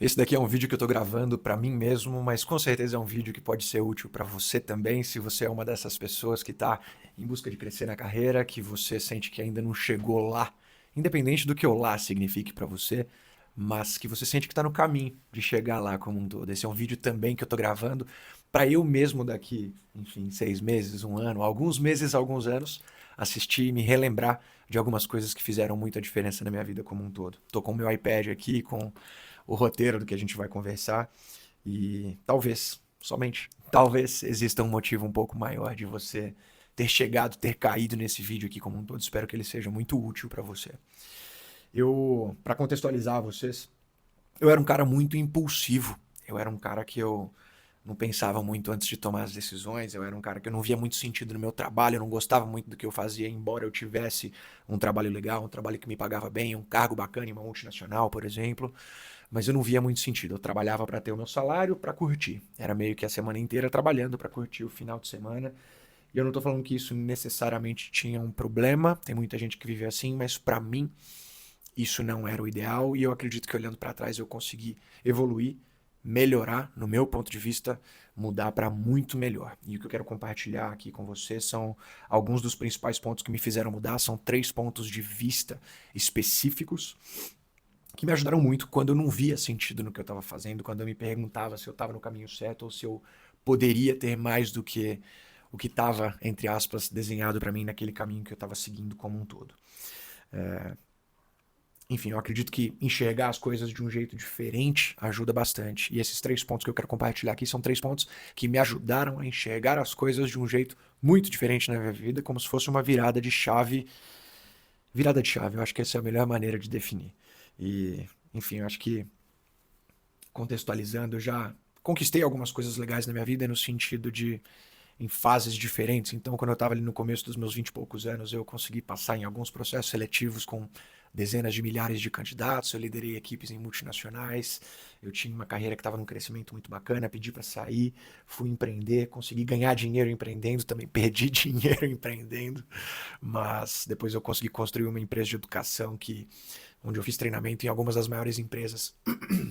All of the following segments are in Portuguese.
Esse daqui é um vídeo que eu tô gravando pra mim mesmo, mas com certeza é um vídeo que pode ser útil pra você também, se você é uma dessas pessoas que tá em busca de crescer na carreira, que você sente que ainda não chegou lá, independente do que o lá signifique pra você, mas que você sente que tá no caminho de chegar lá como um todo. Esse é um vídeo também que eu tô gravando pra eu mesmo daqui, enfim, 6 meses, um ano, alguns meses, alguns anos, assistir e me relembrar de algumas coisas que fizeram muita diferença na minha vida como um todo. Tô com o meu iPad aqui, com o roteiro do que a gente vai conversar e talvez, somente talvez, exista um motivo um pouco maior de você ter chegado, ter caído nesse vídeo aqui como um todo. Espero que ele seja muito útil para você. Para contextualizar vocês, eu era um cara muito impulsivo. Eu era um cara que eu não pensava muito antes de tomar as decisões. Eu era um cara que eu não via muito sentido no meu trabalho. Eu não gostava muito do que eu fazia, embora eu tivesse um trabalho legal, um trabalho que me pagava bem, um cargo bacana em uma multinacional, por exemplo. Mas eu não via muito sentido. Eu trabalhava para ter o meu salário, para curtir. Era meio que a semana inteira trabalhando para curtir o final de semana. E eu não tô falando que isso necessariamente tinha um problema. Tem muita gente que vive assim, mas para mim isso não era o ideal e eu acredito que olhando para trás eu consegui evoluir, melhorar, no meu ponto de vista, mudar para muito melhor. E o que eu quero compartilhar aqui com você são alguns dos principais pontos que me fizeram mudar, são 3 pontos de vista específicos que me ajudaram muito quando eu não via sentido no que eu estava fazendo, quando eu me perguntava se eu estava no caminho certo ou se eu poderia ter mais do que o que estava, entre aspas, desenhado para mim naquele caminho que eu estava seguindo como um todo. Enfim, eu acredito que enxergar as coisas de um jeito diferente ajuda bastante. E esses 3 pontos que eu quero compartilhar aqui são 3 pontos que me ajudaram a enxergar as coisas de um jeito muito diferente na minha vida, como se fosse uma virada de chave. Virada de chave, eu acho que essa é a melhor maneira de definir. E, enfim, eu acho que contextualizando, eu já conquistei algumas coisas legais na minha vida no sentido de em fases diferentes. Então, quando eu estava ali no começo dos meus 20 e poucos anos, eu consegui passar em alguns processos seletivos com dezenas de milhares de candidatos, eu liderei equipes em multinacionais, eu tinha uma carreira que estava num crescimento muito bacana, pedi para sair, fui empreender, consegui ganhar dinheiro empreendendo, também perdi dinheiro empreendendo, mas depois eu consegui construir uma empresa de educação onde eu fiz treinamento em algumas das maiores empresas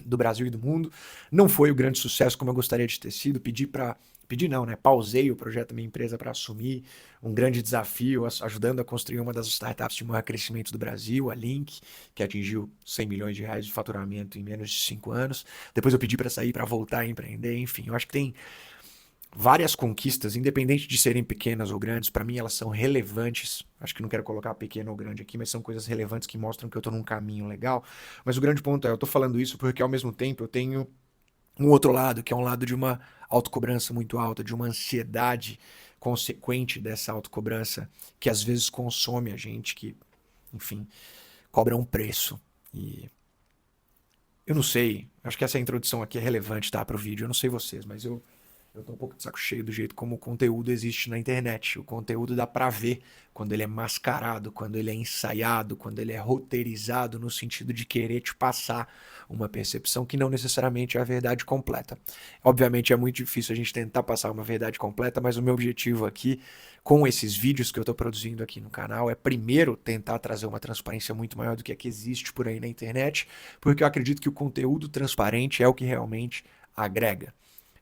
do Brasil e do mundo. Não foi o grande sucesso como eu gostaria de ter sido. Pedi não, né? Pausei o projeto da minha empresa para assumir um grande desafio, ajudando a construir uma das startups de maior crescimento do Brasil, a Link, que atingiu 100 milhões de reais de faturamento em menos de 5 anos. Depois eu pedi para sair, para voltar a empreender. Enfim, eu acho que tem várias conquistas, independente de serem pequenas ou grandes, para mim elas são relevantes. Acho que não quero colocar pequeno ou grande aqui, mas são coisas relevantes que mostram que eu estou num caminho legal. Mas o grande ponto é, eu estou falando isso porque ao mesmo tempo eu tenho um outro lado, que é um lado de uma autocobrança muito alta, de uma ansiedade consequente dessa autocobrança, que às vezes consome a gente, que, enfim, cobra um preço. E eu não sei, acho que essa introdução aqui é relevante, tá, para o vídeo. Eu não sei vocês, mas eu tô um pouco de saco cheio do jeito como o conteúdo existe na internet. O conteúdo dá pra ver quando ele é mascarado, quando ele é ensaiado, quando ele é roteirizado no sentido de querer te passar uma percepção que não necessariamente é a verdade completa. Obviamente é muito difícil a gente tentar passar uma verdade completa, mas o meu objetivo aqui com esses vídeos que eu estou produzindo aqui no canal é primeiro tentar trazer uma transparência muito maior do que a que existe por aí na internet, porque eu acredito que o conteúdo transparente é o que realmente agrega.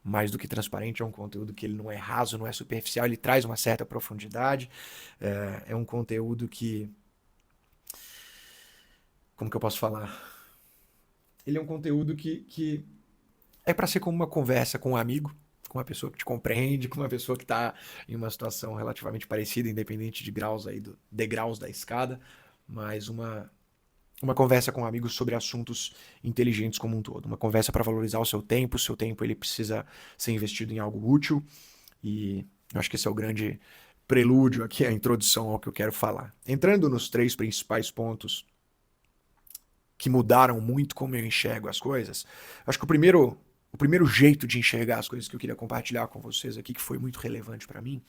Mais do que transparente, é um conteúdo que ele não é raso, não é superficial, ele traz uma certa profundidade, é um conteúdo que, como que eu posso falar? Ele é um conteúdo que é para ser como uma conversa com um amigo, com uma pessoa que te compreende, com uma pessoa que está em uma situação relativamente parecida, independente de graus aí degraus da escada, mas uma conversa com amigos sobre assuntos inteligentes como um todo, uma conversa para valorizar o seu tempo ele precisa ser investido em algo útil e eu acho que esse é o grande prelúdio aqui, a introdução ao que eu quero falar. Entrando nos 3 principais pontos que mudaram muito como eu enxergo as coisas, acho que o primeiro jeito de enxergar as coisas que eu queria compartilhar com vocês aqui, que foi muito relevante para mim,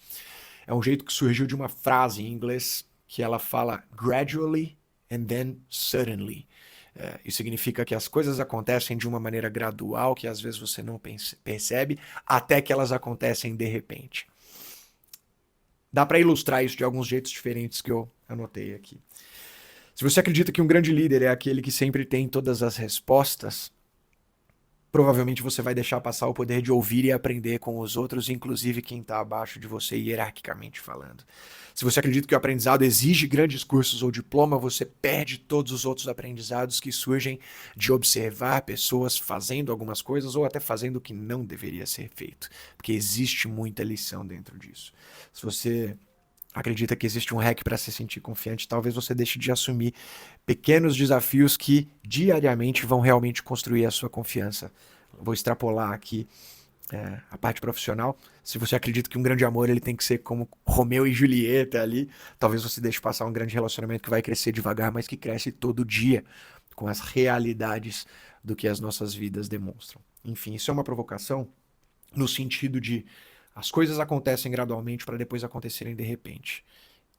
é um jeito que surgiu de uma frase em inglês que ela fala gradually and then suddenly. Isso significa que as coisas acontecem de uma maneira gradual, que às vezes você não percebe, até que elas acontecem de repente. Dá para ilustrar isso de alguns jeitos diferentes que eu anotei aqui. Se você acredita que um grande líder é aquele que sempre tem todas as respostas, provavelmente você vai deixar passar o poder de ouvir e aprender com os outros, inclusive quem está abaixo de você, hierarquicamente falando. Se você acredita que o aprendizado exige grandes cursos ou diploma, você perde todos os outros aprendizados que surgem de observar pessoas fazendo algumas coisas ou até fazendo o que não deveria ser feito, porque existe muita lição dentro disso. Se você acredita que existe um hack para se sentir confiante, talvez você deixe de assumir pequenos desafios que diariamente vão realmente construir a sua confiança. Vou extrapolar aqui a parte profissional. Se você acredita que um grande amor ele tem que ser como Romeu e Julieta ali, talvez você deixe passar um grande relacionamento que vai crescer devagar, mas que cresce todo dia com as realidades do que as nossas vidas demonstram. Enfim, isso é uma provocação no sentido de as coisas acontecem gradualmente para depois acontecerem de repente.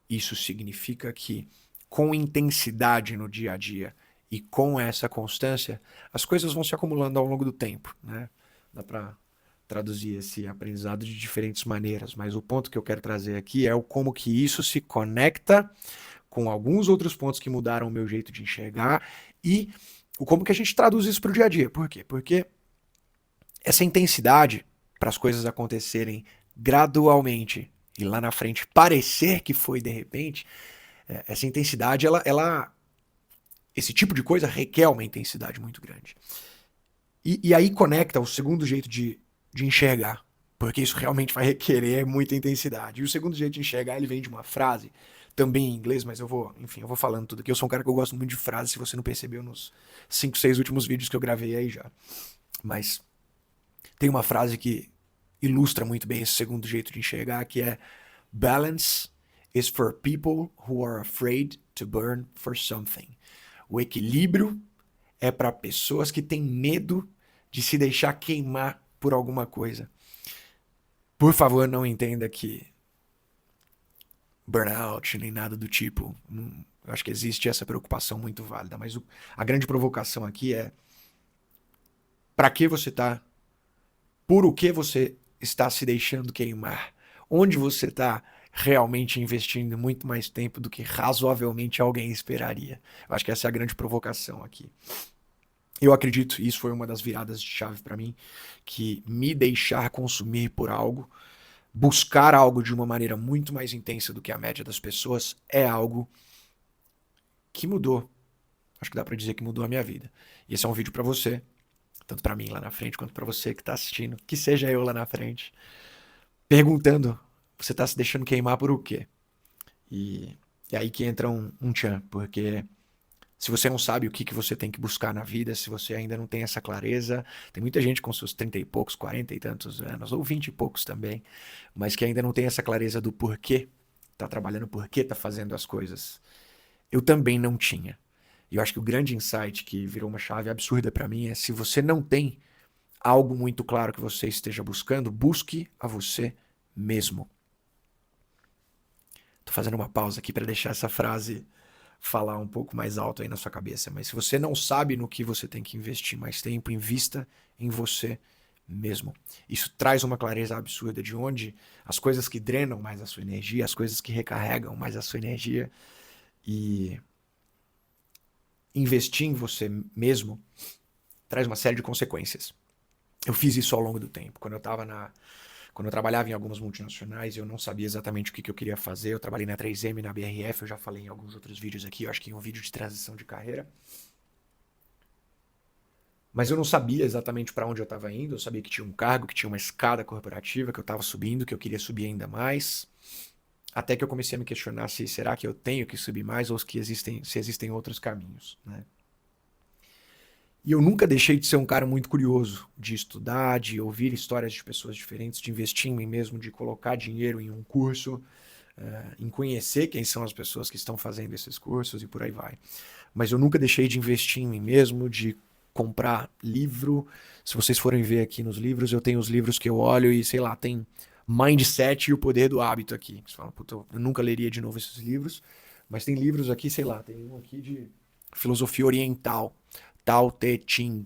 Isso significa que, com intensidade no dia a dia e com essa constância, as coisas vão se acumulando ao longo do tempo, né? Dá para traduzir esse aprendizado de diferentes maneiras, mas o ponto que eu quero trazer aqui é o como que isso se conecta com alguns outros pontos que mudaram o meu jeito de enxergar e o como que a gente traduz isso para o dia a dia. Por quê? Porque essa intensidade para as coisas acontecerem gradualmente e lá na frente parecer que foi de repente, essa intensidade, esse tipo de coisa requer uma intensidade muito grande. E aí conecta o segundo jeito de enxergar, porque isso realmente vai requerer muita intensidade. E o segundo jeito de enxergar, ele vem de uma frase, também em inglês, mas eu vou falando tudo aqui. Eu sou um cara que eu gosto muito de frases, se você não percebeu nos 5, 6 últimos vídeos que eu gravei aí já. Mas tem uma frase que ilustra muito bem esse segundo jeito de enxergar, que é balance is for people who are afraid to burn for something. O equilíbrio é para pessoas que têm medo de se deixar queimar por alguma coisa. Por favor, não entenda que burnout nem nada do tipo. Eu acho que existe essa preocupação muito válida, mas a grande provocação aqui é para que você está, por o que você está se deixando queimar, onde você está realmente investindo muito mais tempo do que razoavelmente alguém esperaria. Eu acho que essa é a grande provocação aqui. Eu acredito, e isso foi uma das viradas de chave para mim, que me deixar consumir por algo, buscar algo de uma maneira muito mais intensa do que a média das pessoas, é algo que mudou. Acho que dá para dizer que mudou a minha vida. E esse é um vídeo para você, tanto para mim lá na frente, quanto para você que está assistindo, que seja eu lá na frente, perguntando, você está se deixando queimar por o quê? E é aí que entra um tchan, porque se você não sabe o que você tem que buscar na vida, se você ainda não tem essa clareza, tem muita gente com seus 30 e poucos, 40 e tantos anos, ou 20 e poucos também, mas que ainda não tem essa clareza do porquê tá trabalhando, porquê tá fazendo as coisas. Eu também não tinha. E eu acho que o grande insight que virou uma chave absurda para mim é: se você não tem algo muito claro que você esteja buscando, busque a você mesmo. Tô fazendo uma pausa aqui para deixar essa frase falar um pouco mais alto aí na sua cabeça, mas se você não sabe no que você tem que investir mais tempo, invista em você mesmo. Isso traz uma clareza absurda de onde as coisas que drenam mais a sua energia, as coisas que recarregam mais a sua energia, e investir em você mesmo traz uma série de consequências. Eu fiz isso ao longo do tempo. Quando eu trabalhava em algumas multinacionais, eu não sabia exatamente o que eu queria fazer. Eu trabalhei na 3M, na BRF, eu já falei em alguns outros vídeos aqui, eu acho que em um vídeo de transição de carreira. Mas eu não sabia exatamente para onde eu estava indo. Eu sabia que tinha um cargo, que tinha uma escada corporativa, que eu estava subindo, que eu queria subir ainda mais. Até que eu comecei a me questionar se será que eu tenho que subir mais ou se existem outros caminhos, né? E eu nunca deixei de ser um cara muito curioso, de estudar, de ouvir histórias de pessoas diferentes, de investir em mim mesmo, de colocar dinheiro em um curso, em conhecer quem são as pessoas que estão fazendo esses cursos e por aí vai. Mas eu nunca deixei de investir em mim mesmo, de comprar livro. Se vocês forem ver aqui nos livros, eu tenho os livros que eu olho e, sei lá, tem Mindset e o Poder do Hábito aqui. Você fala, puta, eu nunca leria de novo esses livros, mas tem livros aqui, sei lá, tem um aqui de filosofia oriental, Tao Te Ching.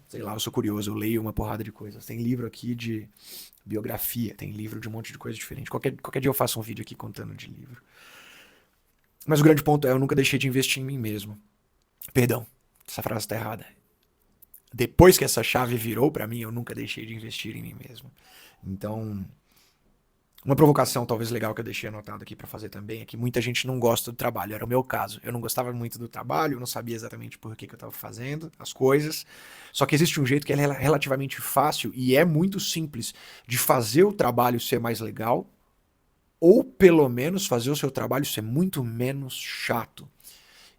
Sei lá, eu sou curioso, eu leio uma porrada de coisas. Tem livro aqui de biografia, tem livro de um monte de coisa diferente. Qualquer dia eu faço um vídeo aqui contando de livro. Mas o grande ponto é, eu nunca deixei de investir em mim mesmo. Perdão, essa frase está errada. depois que essa chave virou pra mim, eu nunca deixei de investir em mim mesmo. Então, uma provocação talvez legal que eu deixei anotado aqui pra fazer também é que muita gente não gosta do trabalho. Era o meu caso. Eu não gostava muito do trabalho, eu não sabia exatamente por que eu estava fazendo as coisas. Só que existe um jeito que é relativamente fácil e é muito simples de fazer o trabalho ser mais legal, ou pelo menos fazer o seu trabalho ser muito menos chato.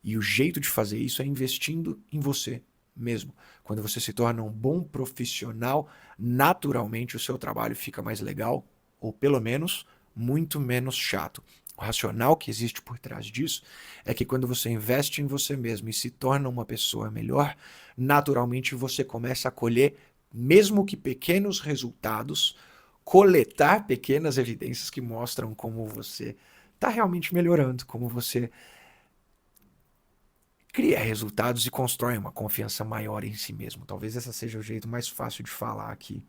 E o jeito de fazer isso é investindo em você mesmo. Quando você se torna um bom profissional, naturalmente o seu trabalho fica mais legal, ou pelo menos muito menos chato. O racional que existe por trás disso é que quando você investe em você mesmo e se torna uma pessoa melhor, naturalmente você começa a colher, mesmo que pequenos resultados, coletar pequenas evidências que mostram como você está realmente melhorando, como você cria resultados e constrói uma confiança maior em si mesmo. Talvez esse seja o jeito mais fácil de falar aqui.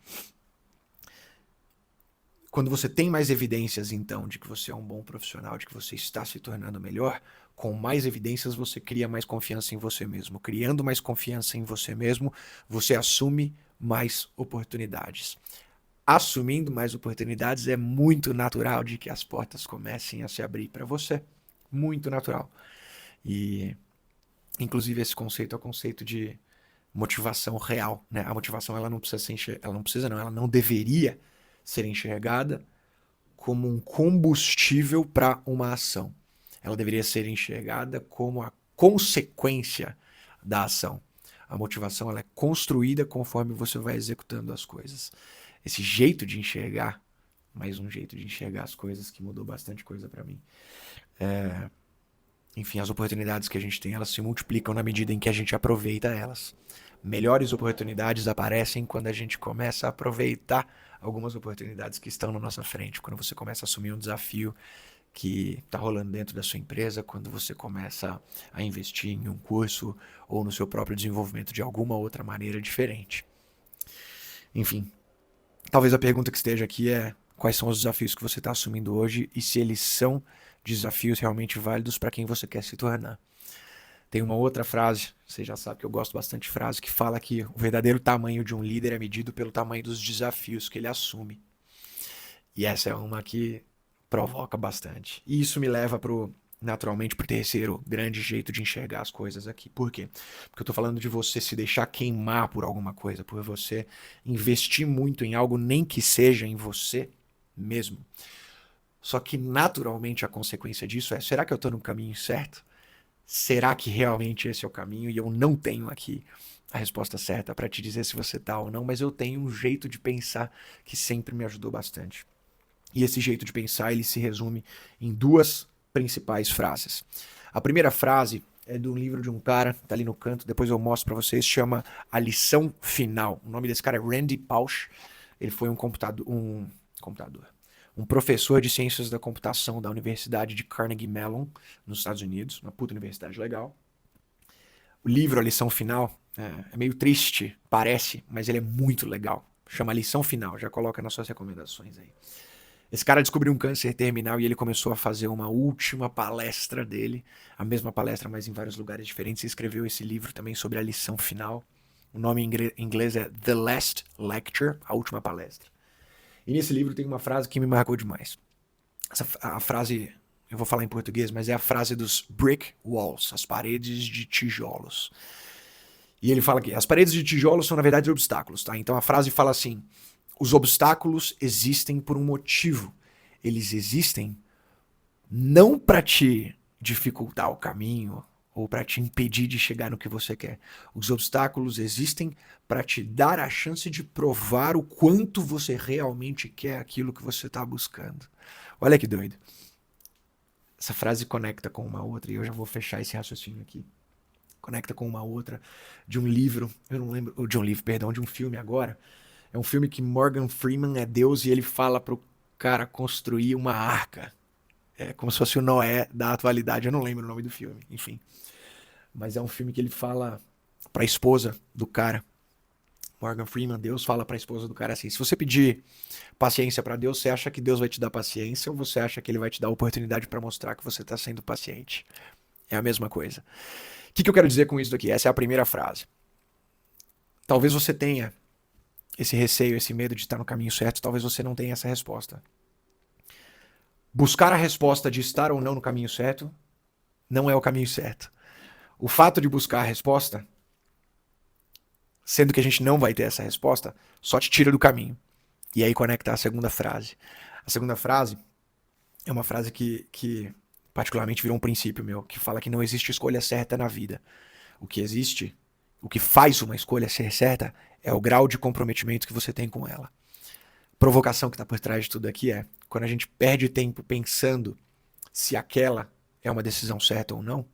Quando você tem mais evidências, então, de que você é um bom profissional, de que você está se tornando melhor, com mais evidências você cria mais confiança em você mesmo. Criando mais confiança em você mesmo, você assume mais oportunidades. Assumindo mais oportunidades, é muito natural de que as portas comecem a se abrir para você. Muito natural. E, inclusive, esse conceito é o conceito de motivação real, né? A motivação ela não precisa ser ela não deveria ser enxergada como um combustível para uma ação. Ela deveria ser enxergada como a consequência da ação. A motivação ela é construída conforme você vai executando as coisas. Esse jeito de enxergar, mais um jeito de enxergar as coisas que mudou bastante coisa para mim. Enfim, as oportunidades que a gente tem, elas se multiplicam na medida em que a gente aproveita elas. Melhores oportunidades aparecem quando a gente começa a aproveitar algumas oportunidades que estão na nossa frente. Quando você começa a assumir um desafio que está rolando dentro da sua empresa, quando você começa a investir em um curso ou no seu próprio desenvolvimento de alguma outra maneira diferente. Enfim, talvez a pergunta que esteja aqui é quais são os desafios que você está assumindo hoje e se eles são desafios realmente válidos para quem você quer se tornar. Tem uma outra frase, você já sabe que eu gosto bastante de frase, que fala que o verdadeiro tamanho de um líder é medido pelo tamanho dos desafios que ele assume. E essa é uma que provoca bastante. E isso me leva naturalmente pro terceiro grande jeito de enxergar as coisas aqui. Por quê? Porque eu tô falando de você se deixar queimar por alguma coisa, por você investir muito em algo, nem que seja em você mesmo. Só que naturalmente a consequência disso é, será que eu tô no caminho certo? Será que realmente esse é o caminho? E eu não tenho aqui a resposta certa para te dizer se você tá ou não, mas eu tenho um jeito de pensar que sempre me ajudou bastante. E esse jeito de pensar, ele se resume em duas principais frases. A primeira frase é de um livro de um cara, tá ali no canto, depois eu mostro para vocês, chama A Lição Final. O nome desse cara é Randy Pausch. Ele foi um professor de ciências da computação da Universidade de Carnegie Mellon, nos Estados Unidos, uma puta universidade legal. O livro A Lição Final é meio triste, parece, mas ele é muito legal. Chama A Lição Final, já coloca nas suas recomendações aí. Esse cara descobriu um câncer terminal e ele começou a fazer uma última palestra dele, a mesma palestra, mas em vários lugares diferentes, e escreveu esse livro também sobre a lição final. O nome em inglês é The Last Lecture, a última palestra. E nesse livro tem uma frase que me marcou demais. A frase, eu vou falar em português, mas é a frase dos brick walls, as paredes de tijolos. E ele fala que as paredes de tijolos são, na verdade, obstáculos, tá? Então a frase fala assim: os obstáculos existem por um motivo. Eles existem não para te dificultar o caminho ou para te impedir de chegar no que você quer. Os obstáculos existem para te dar a chance de provar o quanto você realmente quer aquilo que você está buscando. Olha que doido. Essa frase conecta com uma outra e eu já vou fechar esse raciocínio aqui. Conecta com uma outra de um livro, eu não lembro, de um filme agora. É um filme que Morgan Freeman é Deus e ele fala pro cara construir uma arca. É como se fosse o Noé da atualidade. Eu não lembro o nome do filme, enfim. Mas é um filme que ele fala pra esposa do cara. Morgan Freeman, Deus fala pra esposa do cara assim: se você pedir paciência pra Deus, você acha que Deus vai te dar paciência ou você acha que ele vai te dar a oportunidade pra mostrar que você tá sendo paciente? É a mesma coisa. O que eu quero dizer com isso daqui? Essa é a primeira frase. Talvez você tenha esse receio, esse medo de estar no caminho certo, talvez você não tenha essa resposta. Buscar a resposta de estar ou não no caminho certo não é o caminho certo. O fato de buscar a resposta, sendo que a gente não vai ter essa resposta, só te tira do caminho. E aí conecta a segunda frase. A segunda frase é uma frase que particularmente virou um princípio meu, que fala que não existe escolha certa na vida. O que existe, o que faz uma escolha ser certa, é o grau de comprometimento que você tem com ela. A provocação que está por trás de tudo aqui é, quando a gente perde tempo pensando se aquela é uma decisão certa ou não,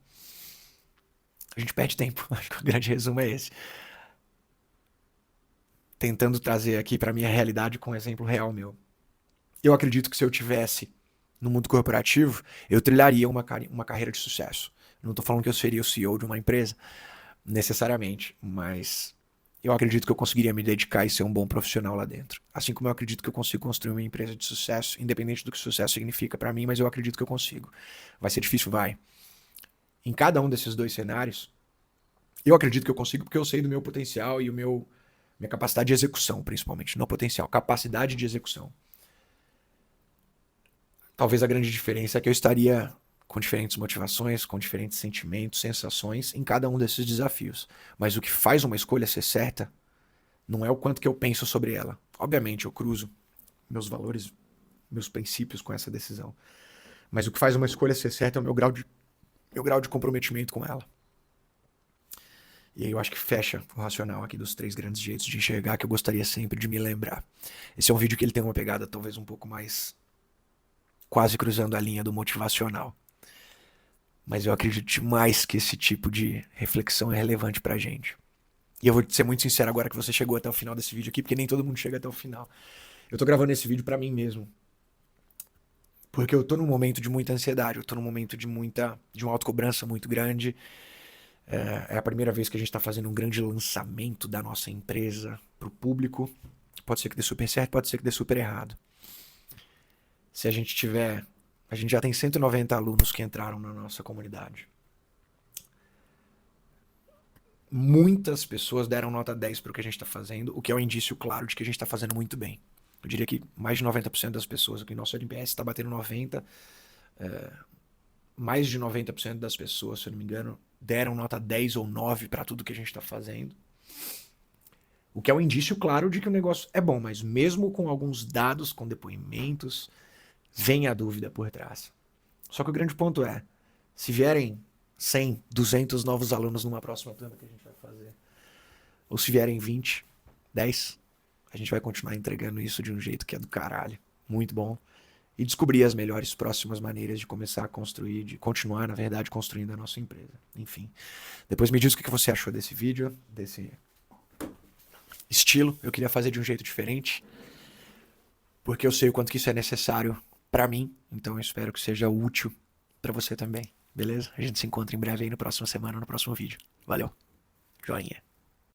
a gente perde tempo. Acho que o grande resumo é esse. Tentando trazer aqui para minha realidade com um exemplo real meu. Eu acredito que se eu tivesse no mundo corporativo, eu trilharia uma carreira de sucesso. Não estou falando que eu seria o CEO de uma empresa, necessariamente, mas eu acredito que eu conseguiria me dedicar e ser um bom profissional lá dentro. Assim como eu acredito que eu consigo construir uma empresa de sucesso, independente do que sucesso significa para mim, mas eu acredito que eu consigo. Vai ser difícil? Vai. Em cada um desses dois cenários, eu acredito que eu consigo porque eu sei do meu potencial e minha capacidade de execução, principalmente. Não potencial, capacidade de execução. Talvez a grande diferença é que eu estaria com diferentes motivações, com diferentes sentimentos, sensações em cada um desses desafios. Mas o que faz uma escolha ser certa não é o quanto que eu penso sobre ela. Obviamente eu cruzo meus valores, meus princípios com essa decisão. Mas o que faz uma escolha ser certa é o meu grau de comprometimento com ela. E aí eu acho que fecha o racional aqui dos 3 grandes jeitos de enxergar que eu gostaria sempre de me lembrar. Esse é um vídeo que ele tem uma pegada talvez um pouco mais quase cruzando a linha do motivacional. Mas eu acredito demais que esse tipo de reflexão é relevante pra gente. E eu vou ser muito sincero agora que você chegou até o final desse vídeo aqui, porque nem todo mundo chega até o final. Eu tô gravando esse vídeo pra mim mesmo. Porque eu tô num momento de muita ansiedade, eu tô num momento de uma autocobrança muito grande. É a primeira vez que a gente tá fazendo um grande lançamento da nossa empresa pro público. Pode ser que dê super certo, pode ser que dê super errado. Se a gente tiver... A gente já tem 190 alunos que entraram na nossa comunidade. Muitas pessoas deram nota 10 para o que a gente está fazendo, o que é um indício claro de que a gente está fazendo muito bem. Eu diria que mais de 90% das pessoas aqui no nosso NPS está batendo 90%. Mais de 90% das pessoas, se eu não me engano, deram nota 10 ou 9 para tudo que a gente está fazendo. O que é um indício claro de que o negócio é bom, mas mesmo com alguns dados, com depoimentos, vem a dúvida por trás. Só que o grande ponto é, se vierem 100, 200 novos alunos numa próxima turma que a gente vai fazer, ou se vierem 20, 10, a gente vai continuar entregando isso de um jeito que é do caralho, muito bom, e descobrir as melhores próximas maneiras de começar a construir, de continuar, na verdade, construindo a nossa empresa. Enfim, depois me diz o que você achou desse vídeo, desse estilo. Eu queria fazer de um jeito diferente, porque eu sei o quanto que isso é necessário pra mim, então eu espero que seja útil pra você também, beleza? A gente se encontra em breve aí na próxima semana, no próximo vídeo. Valeu, joinha.